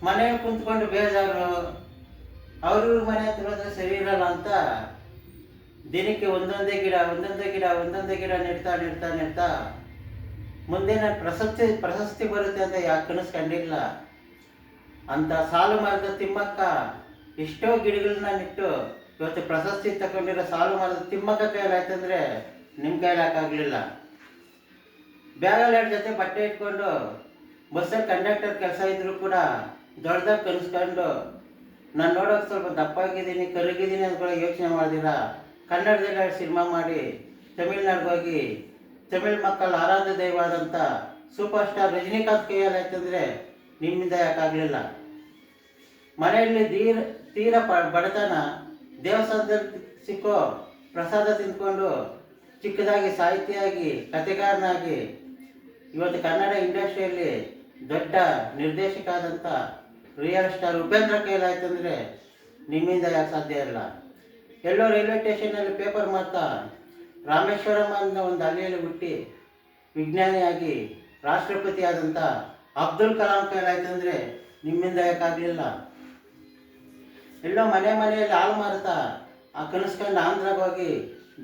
ಮನೆಯಲ್ಲಿ ಕುಂತ್ಕೊಂಡು ಬೇಜಾರು, ಅವ್ರಿವ್ರ ಮನೆ ಹತ್ರ ಹೋದ್ರೆ ಸರಿ ಇರಲ್ಲ ಅಂತ ದಿನಕ್ಕೆ ಒಂದೊಂದೇ ಗಿಡ ಒಂದೊಂದೇ ಗಿಡ ಒಂದೊಂದೇ ಗಿಡ ನೆಡ್ತಾ ನೆಡ್ತಾ ನೆಡ್ತಾ ಮುಂದೆ ನಾನು ಪ್ರಶಸ್ತಿ ಬರುತ್ತೆ ಅಂತ ಯಾಕೆ ಕನಸು ಕಂಡಿಲ್ಲ ಅಂತ ಸಾಲು ಮರದ ತಿಮ್ಮಕ್ಕ ಎಷ್ಟೋ ಗಿಡಗಳನ್ನ ನೆಟ್ಟು ಇವತ್ತು ಪ್ರಶಸ್ತಿ ತಗೊಂಡಿರೋ ಸಾಲು ಮರದ ತಿಮ್ಮಕ್ಕ ಕೈಲಾಯ್ತಂದ್ರೆ ನಿಮ್ಮ ಕೈಲಾಕಾಗಲಿಲ್ಲ. ಬ್ಯಾಗಲ್ಲಿ 2 ಜೊತೆ ಬಟ್ಟೆ ಇಟ್ಕೊಂಡು ಬಸ್ಸಲ್ಲಿ ಕಂಡಕ್ಟರ್ ಕೆಲಸ ಇದ್ರೂ ಕೂಡ ದೊಡ್ಡದಾಗಿ ಕಲಿಸ್ಕೊಂಡು ನಾನು ನೋಡೋಕೆ ಸ್ವಲ್ಪ ದಪ್ಪಾಗಿದ್ದೀನಿ ಕರಗಿದ್ದೀನಿ ಅಂದ್ಕೊಳ್ಳೋ ಯೋಚನೆ ಮಾಡಿದಿರ ಕನ್ನಡದಲ್ಲಿ 2 ಸಿನಿಮಾ ಮಾಡಿ ತಮಿಳ್ನಾಡಿಗೆ ಹೋಗಿ ತಮಿಳ್ ಮಕ್ಕಳ ಆರಾಧ್ಯ ದೈವಾದಂಥ ಸೂಪರ್ ಸ್ಟಾರ್ ರಜನಿಕಾಂತ್ ಕೈಯಲ್ಲಾಯ್ತಂದರೆ ನಿಮ್ಮಿಂದ ಯಾಕಾಗಲಿಲ್ಲ. ಮನೆಯಲ್ಲಿ ತೀರ ಬಡತನ, ದೇವಸ್ಥಾನದಲ್ಲಿ ಸಿಕ್ಕೋ ಪ್ರಸಾದ ತಿಂದ್ಕೊಂಡು ಚಿಕ್ಕದಾಗಿ ಸಾಹಿತಿಯಾಗಿ ಕಥೆಗಾರನಾಗಿ ಇವತ್ತು ಕನ್ನಡ ಇಂಡಸ್ಟ್ರಿಯಲ್ಲಿ ದೊಡ್ಡ ನಿರ್ದೇಶಕ ಆದಂಥ ರಿಯಲ್ ಸ್ಟಾರ್ ಉಪೇಂದ್ರ ಕೈಲಾಯ್ತಂದರೆ ನಿಮ್ಮಿಂದ ಯಾಕೆ ಸಾಧ್ಯ ಇಲ್ಲ. ಎಲ್ಲೋ ರೈಲ್ವೆ ಸ್ಟೇಷನಲ್ಲಿ ಪೇಪರ್ ಮಾಡ್ತಾ ರಾಮೇಶ್ವರಂ ಅನ್ನೋ ಒಂದು ಹಳ್ಳಿಯಲ್ಲಿ ಹುಟ್ಟಿ ವಿಜ್ಞಾನಿಯಾಗಿ ರಾಷ್ಟ್ರಪತಿ ಆದಂಥ ಅಬ್ದುಲ್ ಕಲಾಂ ಕೈಲಾಯ್ತಂದರೆ ನಿಮ್ಮಿಂದ ಯಾಕಾಗಲಿಲ್ಲ. ಎಲ್ಲೋ ಮನೆಯಲ್ಲಿ ಹಾಲು ಮಾರುತ್ತಾ ಆ ಕನಸ್ಕೊಂಡು ಆಂಧ್ರಕ್ಕೆ ಹೋಗಿ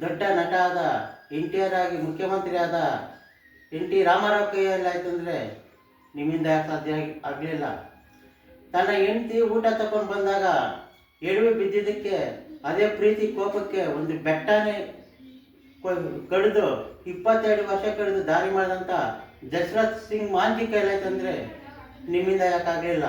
ದೊಡ್ಡ ನಟ ಆದ NTR ಆಗಿ ಮುಖ್ಯಮಂತ್ರಿ ಆದ NT ರಾಮಾರಾವ್ ಕೈಯಲ್ಲಾಯ್ತಂದರೆ ನಿಮ್ಮಿಂದ ಯಾಕೆ ಸಾಧ್ಯ ಆಗಲಿಲ್ಲ. ತನ್ನ ಹೆಂಡತಿ ಊಟ ತಗೊಂಡು ಬಂದಾಗ ಎಡವಿ ಬಿದ್ದಿದ್ದಕ್ಕೆ ಅದೇ ಪ್ರೀತಿ ಕೋಪಕ್ಕೆ ಒಂದು ಬೆಟ್ಟನೇ ಕಡಿದು 22 ವರ್ಷ ಕಡಿದು ದಾರಿ ಮಾಡಿದಂಥ ಜಸ್ರತ್ ಸಿಂಗ್ ಮಾಂಜಿ ಕೈಲಾಯ್ತಂದರೆ ನಿಮ್ಮಿಂದ ಯಾಕಾಗಲಿಲ್ಲ.